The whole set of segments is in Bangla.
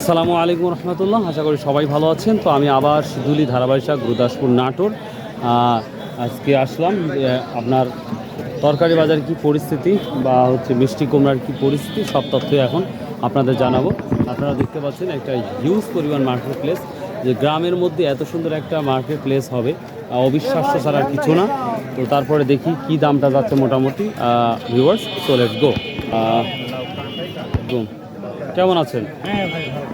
আসসালামু আলাইকুম রহমতুল্লাহ। আশা করি সবাই ভালো আছেন। তো আমি আবার শিদুলি ধারাবাহিক গুরুদাসপুর নাটোর আজকে আসলাম আপনার তরকারি বাজার কি পরিস্থিতি বা হচ্ছে মিষ্টি কুমড়ার কি পরিস্থিতি সব তথ্য এখন আপনাদের জানাবো। আপনারা দেখতে পাচ্ছেন একটা হিউজ পরিমাণ মার্কেট প্লেস, যে গ্রামের মধ্যে এত সুন্দর একটা মার্কেট প্লেস হবে অবিশ্বাস্য ছাড়া কিছু না। তো তারপরে দেখি কি দামটা যাচ্ছে মোটামুটি ভিউয়ার্স। So let's go. কেমন আছেন?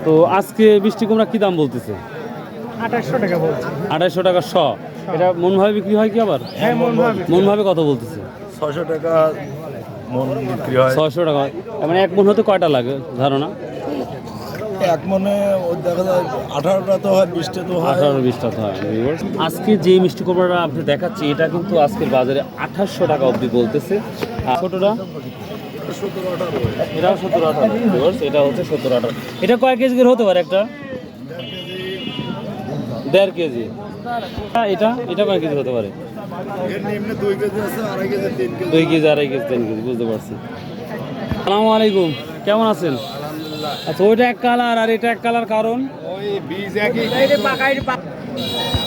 তো আজকে মিষ্টি কুমড়া কি দাম বলতেছে? 2800 টাকা বলছে। 2800 টাকা শ। এটা মনভাবে বিক্রি হয় কি আবার? হ্যাঁ, মনভাবে কত বলতেছে? 600 টাকা মন বিক্রি হয়। 600 টাকা। মানে এক মন হতে কয়টা লাগে ধারণা? এক মনে দেখা যায় 18টা তো হয়, 20টা তো হয়। 18-20টা তো হয়। আজকে যে মিষ্টি কুমড়াটা আপনি দেখাচ্ছি এটা কিন্তু আজকের বাজারে 2800 টাকা অবধি বলতেছে। আর ছোটটা এটাও 17-18। এটা হচ্ছে 17-18। এটা কয় কেজি করে হতে পারে একটা? 1.5 কেজি। এটা এটা কয় কেজি হতে পারে? এর নিম্নে 2 কেজি আছে, 2.5 KG, 3 KG. 2 KG, 2.5 KG, 3 KG, বুঝতে পারছি। আসসালামু আলাইকুম, কেমন আছেন? আচ্ছা, ওইটা এক কালার আর এটা এক কালার, কারণ ওই বীজ একই।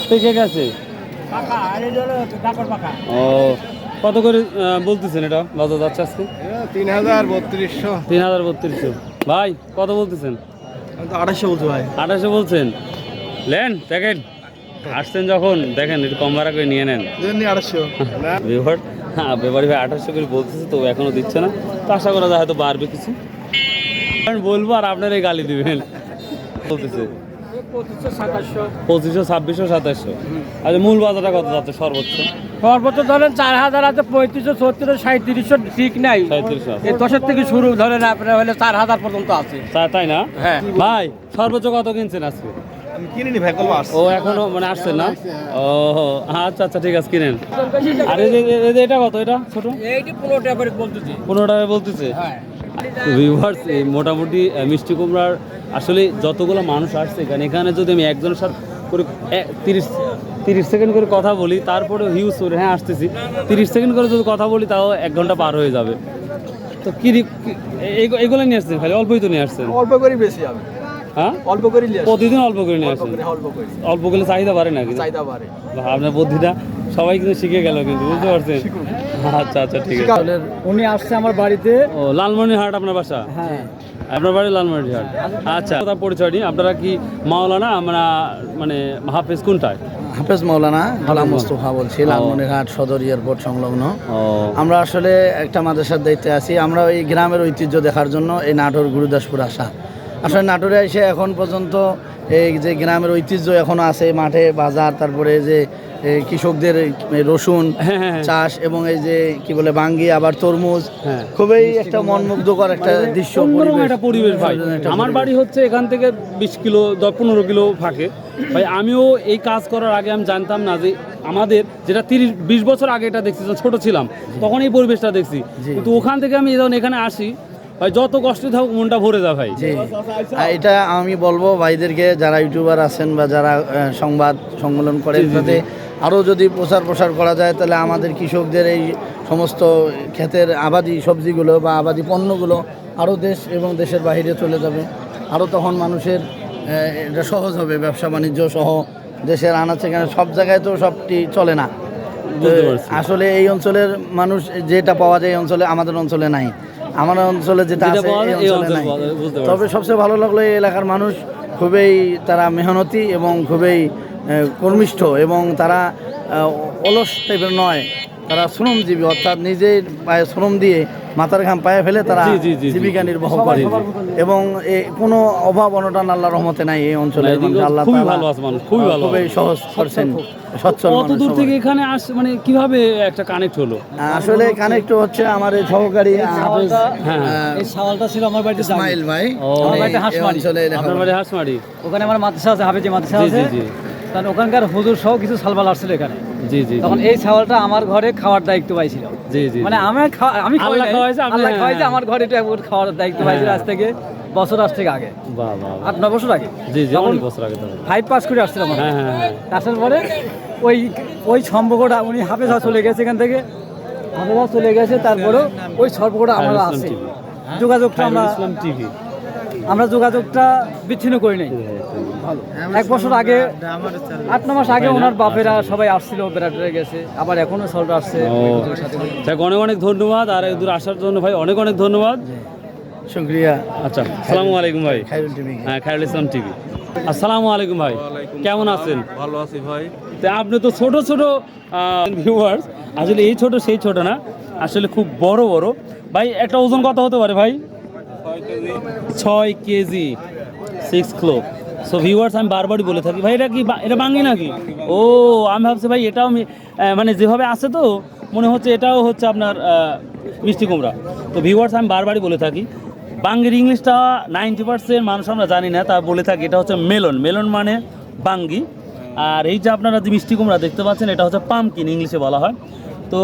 পেকে গেছে। ও, কত করে বলতেছেন এটা বাজার যাচ্ছে আজকে? 3032। 3032। ভাই কত বলতেছেন? 2800 বলছো ভাই। 2800 বলছেন? লেন দেখেন, আসছেন যখন দেখেন একটু কম ভাড়া করে নিয়ে নেন। 2800 ব্যাপার। হ্যাঁ, ব্যাপারী ভাই 2800 করে বলতেছে, তো এখনো দিচ্ছে না। তো আশা করা যায় হয়তো বাড়বে কিছু। আমি বলবো আর আপনারাই গালি দিবেন। বলতেছে 2500, 2500, 2600, 2700। আচ্ছা, মূল বাজারটা কত যাচ্ছে সর্বোচ্চ? সর্বোচ্চ ধরেন 4000 আছে, 3500, 3600, 3700 ঠিক নাই। 3700 আছে। এই 10 থেকে শুরু ধরেন আপনার হলে 4000 পর্যন্ত আছে। তাই না? হ্যাঁ। ভাই সর্বোচ্চ কত কিনছেন আজকে? আমি কিনিনি ভাই, কল আসছে। ও এখনো মানে আসছেন না? ও আচ্ছা আচ্ছা, ঠিক আছে, কিনেন। আর এই যে এটা কত? এটা ছোট এইটি 15 টাকা করে বলতেছি। 15 টাকা বলতেছে। হ্যাঁ। ভিউয়ার্স, এই মোটামুটি মিষ্টি কুমড়ার আসলে যতগুলো মানুষ আসছে এখানে যদি আমি একজনের সাথে করে 30 সেকেন্ড করে কথা বলি, তারপরে হিউজ করে হ্যাঁ আসতেছি, 30 সেকেন্ড করে যদি কথা বলি তাও 1 ঘন্টা পার হয়ে যাবে। তো এগুলো নিয়ে আসছেন? খালি অল্পই তো নিয়ে আসছেন? অল্প করে বেশি আমি। হ্যাঁ, অল্প করে নিয়ে আসি। প্রতিদিন অল্প করে নিয়ে আসছেন? অল্প করে। অল্প করলে চাহিদা বাড়ে নাকি? চাইদা পারে। আপনার বুদ্ধিটা সবাই কিন্তু শিখে গেল, কিন্তু বুঝতে পারছেন? আচ্ছা আচ্ছা, ঠিক আছে। উনি আসছে আমার বাড়িতে। ও, লালমনিরহাট আপনার বাসা? হ্যাঁ। আপনার বাড়ি লালমনিরহাট। আচ্ছা, তার পরিচয় নিই। আপনারা কি মাওলানা আমরা মানে হাফেজ কোনটায়? হাফেজ মাওলানা গোলাম মোস্তফা বলছি, লালমনিরহাট সদর এয়ারপোর্ট সংলগ্ন। ও, আমরা আসলে একটা মাদ্রাসার দায়িত্বে আছি। আমরা এই গ্রামের ঐতিহ্য দেখার জন্য এই নাটোর গুরুদাসপুর আসা। আসলে নাটোরে এসে এখন পর্যন্ত এই যে গ্রামের ঐতিহ্য এখনো আছে, মাঠে বাজার, তারপরে যে কৃষকদের রসুন চাষ এবং এই যে কি বলে বাঙ্গি, আবার তরমুজ, হ্যাঁ। খুবই একটা মনমুগ্ধকর একটা দৃশ্য, অন্যরকম একটা পরিবেশ ভাই। একটা আমার পরিবেশ। বাড়ি হচ্ছে এখান থেকে 20 কিলো 15 কিলো ফাঁকে ভাই। আমিও এই কাজ করার আগে আমি জানতাম না যে আমাদের যেটা 30-20 বছর আগে এটা দেখছি, ছোট ছিলাম তখন এই পরিবেশটা দেখছি। কিন্তু ওখান থেকে আমি যখন এখানে আসি ভাই, যত কষ্ট থাকুক মনটা ভরে যায় ভাই। জি, এটা আমি বলবো ভাইদেরকে, যারা ইউটিউবার আছেন বা যারা সংবাদ সম্মেলন করেন, তাতে আরও যদি প্রচার করা যায় তাহলে আমাদের কৃষকদের এই সমস্ত ক্ষেতের আবাদি সবজিগুলো বা আবাদি পণ্যগুলো আরও দেশ এবং দেশের বাইরে চলে যাবে। আরও তখন মানুষের এটা সহজ হবে, ব্যবসা বাণিজ্য সহ দেশের আনাচে কেন সব জায়গায় তো সবটি চলে না। বুঝতে পারছি। আসলে এই অঞ্চলের মানুষ যেটা পাওয়া যায় এই অঞ্চলে, আমাদের অঞ্চলে নাই। আমার অঞ্চলে যেটা আছে এই অঞ্চলে নাই। তবে সবচেয়ে ভালো লাগলো এই এলাকার মানুষ খুবই তারা মেহনতি এবং খুবই কর্মিষ্ঠ, এবং তারা অলস টাইপের নয়। তারা শ্রমজীবী, অর্থাৎ নিজের পায়ে শ্রম দিয়ে মাথার ঘাম পায়ে ফেলে তারা জীবিকা নির্বাহ করে, এবং কোনো অভাব অনটন আল্লাহর রহমতে নাই এই অঞ্চলে। আল্লাহ খুবই ভালো আছে মানুষ, খুবই ভালো, খুবই সহজ করছেন, সচ্ছল কত দূর থেকে এখানে মানে কিভাবে একটা কানেক্ট হলো? আসলে কানেক্ট হচ্ছে আমার এই সহকারী হাফেজ, এই সাওয়ালটা ছিল আমার বাড়িতে ইসমাইল ভাই। আমার বাড়িতে হাঁসমারি। আপনার বাড়ি হাঁসমারি? ওখানে আমার মাদ্রাসা আছে, হাফেজি মাদ্রাসা জি আছে। জি জি কারণ ওখানকার হুজুর সহ কিছু সালবাল আসছিল এখানে। জি জি তখন এই ছাওয়ালটা আমার ঘরে খাওয়ার দায়িত্ব পাইছিল। জি জি, মানে আমি আল্লাহ খাওয়াইছে, আপনি- আল্লাহ খাওয়াইছে, আমার ঘরে এটা খাওয়ার দায়িত্ব পাইছিল আজ থেকে বছর আগে, বাহ বাহ, 8-9 বছর আগে। জি জি, তখন অনেক বছর আগে তাহলে। 5 পাস করে আসছিলাম। হ্যাঁ হ্যাঁ হ্যাঁ। আসার পরে ওই সম্পর্কটা উনি হাফেজ চলে গেছে এখান থেকে, হাফেজ চলে গেছে, তারপরেও ওই সম্পর্কটা আমার খায়রুল আছে। ইসলাম টিভি। যোগাযোগটা আমরা খায়রুল ইসলাম টিভি। আমরা যোগাযোগটা বিচ্ছিন্ন করি নাই। 1 বছর আগে 8-9 মাস আগে ওনার বাপেরা সবাই আসছিল, বেড়াতে গেছে, আবার এখনো সলটা আসছে। যাক, অনেক অনেক ধন্যবাদ, আর এই দূর আসার জন্য ভাই অনেক অনেক ধন্যবাদ। শুক্রিয়া। আচ্ছা, আসসালামু আলাইকুম ভাই। খায়রুল টিভি। হ্যাঁ, খায়রুল ইসলাম টিভি। আসসালামু আলাইকুম ভাই, কেমন আছেন? ভালো আছি ভাই। তা আপনি তো ছোট ছোট ভিউয়ার্স, আসলে এই ছোট সেই ছোট না, আসলে খুব বড় বড় ভাই। একটা ওজন কত হতে পারে ভাই? 6 কেজি 6 কিলো। সো ভিউয়ার্স, আমি বারবারই বলে থাকি ভাই, এটা কি এটা বাঙ্গি নাকি? ও, আমি ভাবছি ভাই এটাও মানে যেভাবে আছে তো মনে হচ্ছে এটাও হচ্ছে আপনার মিষ্টি কুমড়া। তো ভিউয়ার্স, আমি বারবারই বলে থাকি বাঙ্গির ইংলিশটা 90% মানুষ আমরা জানি না, তা বলে থাকি এটা হচ্ছে মেলন। মেলন মানে বাঙ্গি। আর এই যে আপনারা যে মিষ্টি কুমড়া দেখতে পাচ্ছেন, এটা হচ্ছে পামকিন ইংলিশে বলা হয়। তো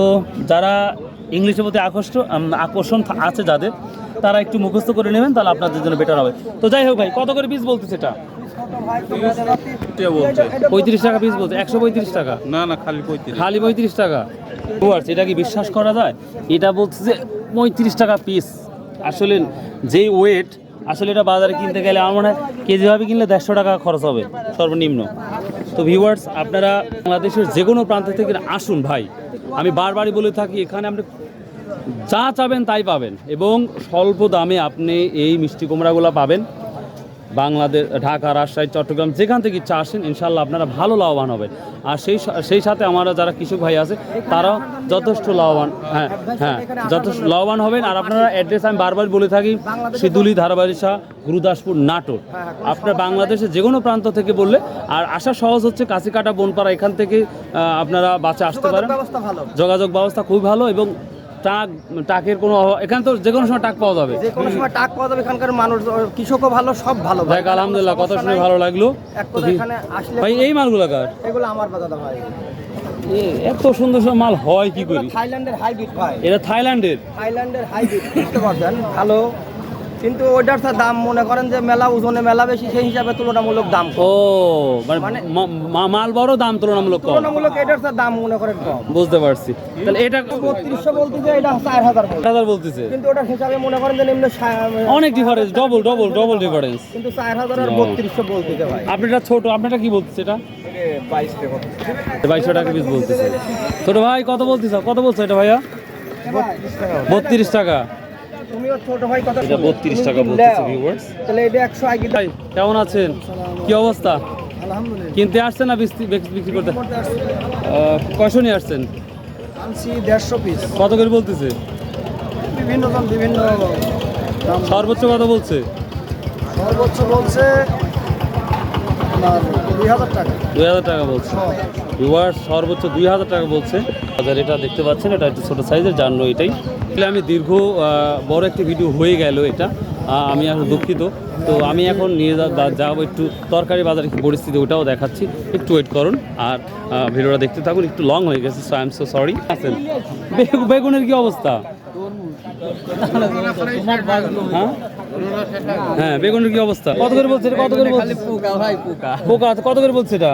যারা ইংলিশের প্রতি আকর্ষণ আছে যাদের, তারা একটু মুখস্থ করে নেবেন, তাহলে আপনাদের জন্য বেটার হবে। তো যাই হোক ভাই, কত করে পিস বলতেছে এটা? 35 টাকা পিস বলছে। 135 টাকা? না না, খালি 35। খালি 35 টাকা? এটা কি বিশ্বাস করা যায়? এটা বলছে যে 35 টাকা পিস। আসলে যেই ওয়েট, আসলে এটা বাজারে কিনতে গেলে আমার মনে হয় কেজিভাবে কিনলে 150 টাকা খরচ হবে সর্বনিম্ন। তো ভিউয়ার্স, আপনারা বাংলাদেশের যে কোনো প্রান্ত থেকে আসুন ভাই, আমি বারবারই বলে থাকি এখানে আপনি যা চাবেন তাই পাবেন, এবং স্বল্প দামে আপনি এই মিষ্টি কুমড়াগুলো পাবেন। বাংলাদেশ, ঢাকা, রাজশাহী, চট্টগ্রাম, যেখান থেকে ইচ্ছা আসেন, ইনশাল্লাহ আপনারা ভালো লাভবান হবেন। আর সেই সাথে আমরা যারা কৃষক ভাই আছে, তারাও যথেষ্ট লাভবান, হ্যাঁ যথেষ্ট লাভবান হবেন। আর আপনারা অ্যাড্রেস আমি বারবার বলে থাকি, শিদুলি, ধারাবাড়িশা, গুরুদাসপুর, নাটোর। আপনার বাংলাদেশের যে কোনো প্রান্ত থেকে বললে, আর আসা সহজ হচ্ছে কাছিকাটা, বনপাড়া, এখান থেকে আপনারা বাসে আসতে পারেন। যোগাযোগ ব্যবস্থা খুব ভালো, এবং টাকের কোনো অভাব, এখানে তো যে কোনো সময় টাক পাওয়া যাবে, যে কোনো সময় টাক পাওয়া যাবে। এখানকার মানুষ, কৃষকও ভালো, সব ভালো। ভাই আলহামদুলিল্লাহ, কথা শুনে ভালো লাগলো। এখানে আসলে ভাই এই মালগুলো কার? এগুলো আমার দাদা ভাই। এত সুন্দর সুন্দর মাল হয় কি করি? থাইল্যান্ডের হাইব্রিড ভাই। এটা থাইল্যান্ডের হাইব্রিড, বুঝতে পারছেন? ভালো, কিন্তু ওইটার দাম মনে করেন যে মেলা ওজনে মেলা বেশি, সেই হিসাবে তুলনামূলক দাম কম। ও, মানে মাল বড়, দাম তুলনামূলক কম। তুলনামূলক এটার দাম মনে করেন কম। বুঝতে পারছি। তাহলে এটা 3200 বলতেছে, এটা 4000 বলতেছে, কিন্তু ওটার হিসাবে মনে করেন যে নিম্ন অনেক ডিফারেন্স, ডবল ডিফারেন্স। কিন্তু 4000 আর 3200 বলতেছে ভাই। আপনারটা ছোট, আপনারটা কি বলতেছে? এটা 2200 টাকা পিস বলতেছে। ছোট ভাই কত বলতেছ? কত বলছো এটা ভাইয়া? 32 টাকা। তুমিও ছোট ভাই কথা, এটা 32 টাকা বলতেছে ভিউয়ার্স। তাহলে এটা 100 আগে। ভাই কেমন আছেন? কি অবস্থা? আলহামদুলিল্লাহ। কিনতে আসছেন না বিক্রি করতে? কয়শো নিয়ে আসছেন? আনছি 150 পিস। কত করে বলতেছে? বিভিন্ন দাম, বিভিন্ন দাম। সর্বোচ্চ কত বলছে? সর্বোচ্চ বলছে 2000 টাকা। 2000 টাকা বলছে ভিউয়ার্স, সর্বোচ্চ 2000 টাকা বলছে। বাজার এটা দেখতে পাচ্ছেন, এটা একটু ছোটো সাইজের, জানো এটাই। আমি দীর্ঘ বড় একটি ভিডিও হয়ে গেল এটা, আমি আর দুঃখিত। তো আমি এখন নিয়ে যাবো একটু তরকারি বাজারে কি পরিস্থিতি, ওটাও দেখাচ্ছি, একটু ওয়েট করুন। আর ভিডিওটা দেখতে থাকুন, একটু লং হয়ে গেছে, so I am so sorry. আছেন বেগুনের কি অবস্থা? হ্যাঁ, বেগুনের কি অবস্থা? কত করে বলছে? কত করে বলছে? পোকা কত করে বলছে এটা?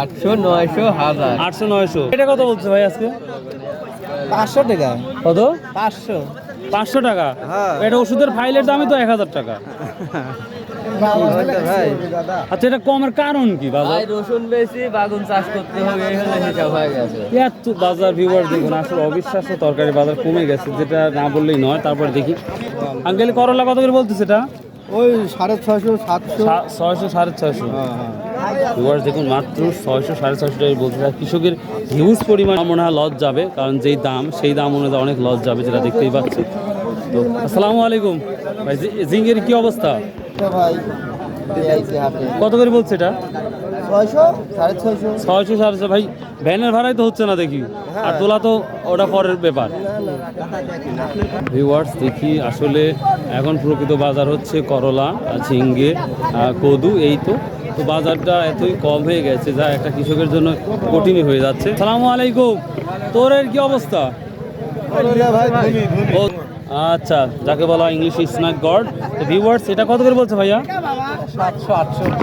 800, 900, 1000। 800, 900। এটা কত বলছে ভাই আজকে? 500 টাকা। কত? 500। 500 টাকা? হ্যাঁ। এটা ওষুধের ফাইলের দামই তো 1000 টাকা। ভাই আচ্ছা, এটা কমের কারণ কি বাজার? রসুন বেশি, বাগুন চাষ করতে হবে, এই হলো হিসাব হয়ে গেছে। এত বাজার ভিউয়ার দেখুন, আসলে অবিশ্বাস্য তরকারি বাজার কমে গেছে, যেটা না বললেই নয়। তারপর দেখি আঙ্কেল, করলা কত করে বলতেছে এটা? ওই 650, 700। 600, 650। ভিউয়ার দেখুন, মাত্র 600, 650 টাকা বলতে থাকে। কৃষকের হিউজ পরিমাণ মনে হয় লস যাবে, কারণ যেই দাম সেই দাম অনুযায়ী অনেক লস যাবে, যেটা দেখতেই পাচ্ছি। তো আসসালামু আলাইকুম ভাই, জিঙ্গের কি অবস্থা? ভাই কত করে বলছে এটা? 600, 650। 600, 650 ভাই। ভ্যানের ভাড়াই তো হচ্ছে না দেখি, আর তোলা তো ওটা পরের ব্যাপার। ভিউয়ার্স দেখি, আসলে এখন প্রকৃত বাজার হচ্ছে করলা, ঝিঙ্গে, কদু, এই তো বাজারটা এতই কম হয়ে গেছে, যা একটা কৃষকের জন্য কঠিনই হয়ে যাচ্ছে। আসসালামু আলাইকুম, তোর কি অবস্থা? ও আচ্ছা, যাকে বলা ইংলিশ স্ন্যাক গড। তো ভিউয়ার্স, এটা কত করে বলছে ভাইয়া? 700,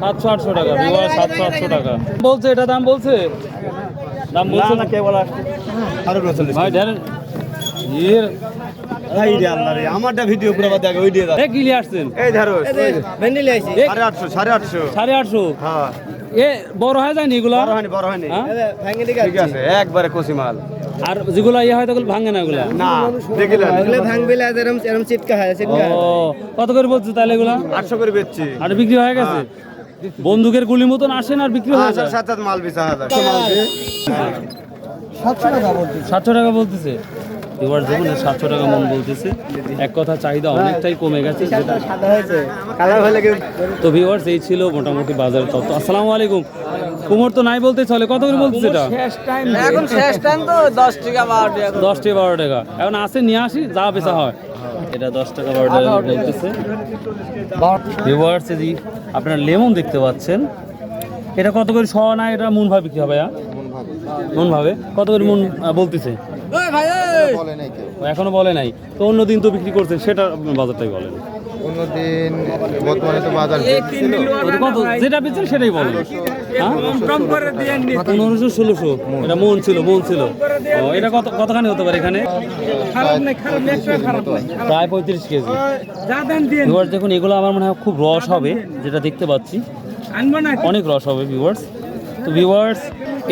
800 টাকা। ভিউয়ার্স, 700, 800 টাকা বলছে। এটা দাম বলছে? দাম বলছে না, কে বলা? ভাই আমারটা ভিডিও করে দেখো ওই দিয়ে এ কি নিয়ে আসছেন? এই ধরো ভেন্ডি আইছি 850 850 850। হ্যাঁ এ বড় হয়ে যায়নি এগুলো? বড় হয়নি হ্যাঁ? ভাঙে দিকে ঠিক আছে একবারে কচি মাল আর যেগুলো ইয়ে হয় তখন ভাঙে না এগুলা? না দেখিলেন ওগুলো ভাঙবে না এরম এরম চিটকা হয় চিটকা ও কত করে বলছো তাহলে এগুলা? 800 করে বেচছি আর বিক্রি হয়ে গেছে? বন্দুকের গুলি মতন আসেন আর বিক্রি হয়ে যায়? সাত মাল বেচা হাজার 700 টাকা বলতেছে। এবার দেখুন 700 টাকা মন বলতেছে। এক কথা চাহিদা অনেকটাই কমে গেছে যেটা। সাদা হয়েছে কালার হলে কি তো ভিউয়ার্স এই ছিল মোটামুটি বাজারের তথ্য। আসসালামু আলাইকুম। কুমোর তো নাই বলতে চলে, কত করে বলতেছে এটা? এখন শেষ টাইম তো 10 টাকা 12 টাকা 10 টাকা 12 টাকা। এখন আসে নিয়ে আসি যা বেচা হয়। এটা 10 টাকা 12 টাকা বলতেছে। ভিউয়ার্স এই যে আপনারা লেমন দেখতে পাচ্ছেন, এটা কত করে শ না এটা মন ভাবে বিক্রি হবে? মন ভাবে কত করে মন বলতেছে? এখনো বলে নাই তো, অন্যদিন তো বিক্রি করছেন, সেটা আপনার বাজারটাই বলেন। অন্যদিন বর্তমানে তো বাজার ওটা কত যেটা বেচেন সেটাই বলেন। হ্যাঁ 1500 1600 এটা মন ছিল ও, এটা কতখানি হতে পারে এখানে? প্রায় 35 কেজি। ভিউয়ার্স দেখুন এগুলো আমার মনে হয় খুব রস হবে, যেটা দেখতে পাচ্ছি অনেক রস হবে ভিউয়ার্স। তো ভিউয়ার্স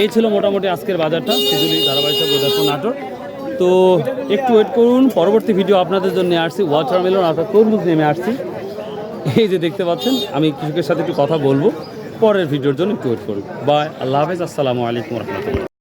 এই ছিল মোটামুটি আজকের বাজারটা শিজুলি ধারাবাহিক গুরুদাসপুর নাটোর। তো একটু ওয়েট করুন, পরবর্তী ভিডিও আপনাদের জন্য নিয়ে আসছি। ওয়াটারমেলন অর্থাৎ তরমুজ নেমে আসছি, এই যে দেখতে পাচ্ছেন। আমি কৃষকের সাথে একটু কথা বলবো, পরের ভিডিওর জন্য একটু ওয়েট করুন। বাই, আল্লাহ হাফেজ, আসসালামু আলাইকুম রহমতুল্লাহ।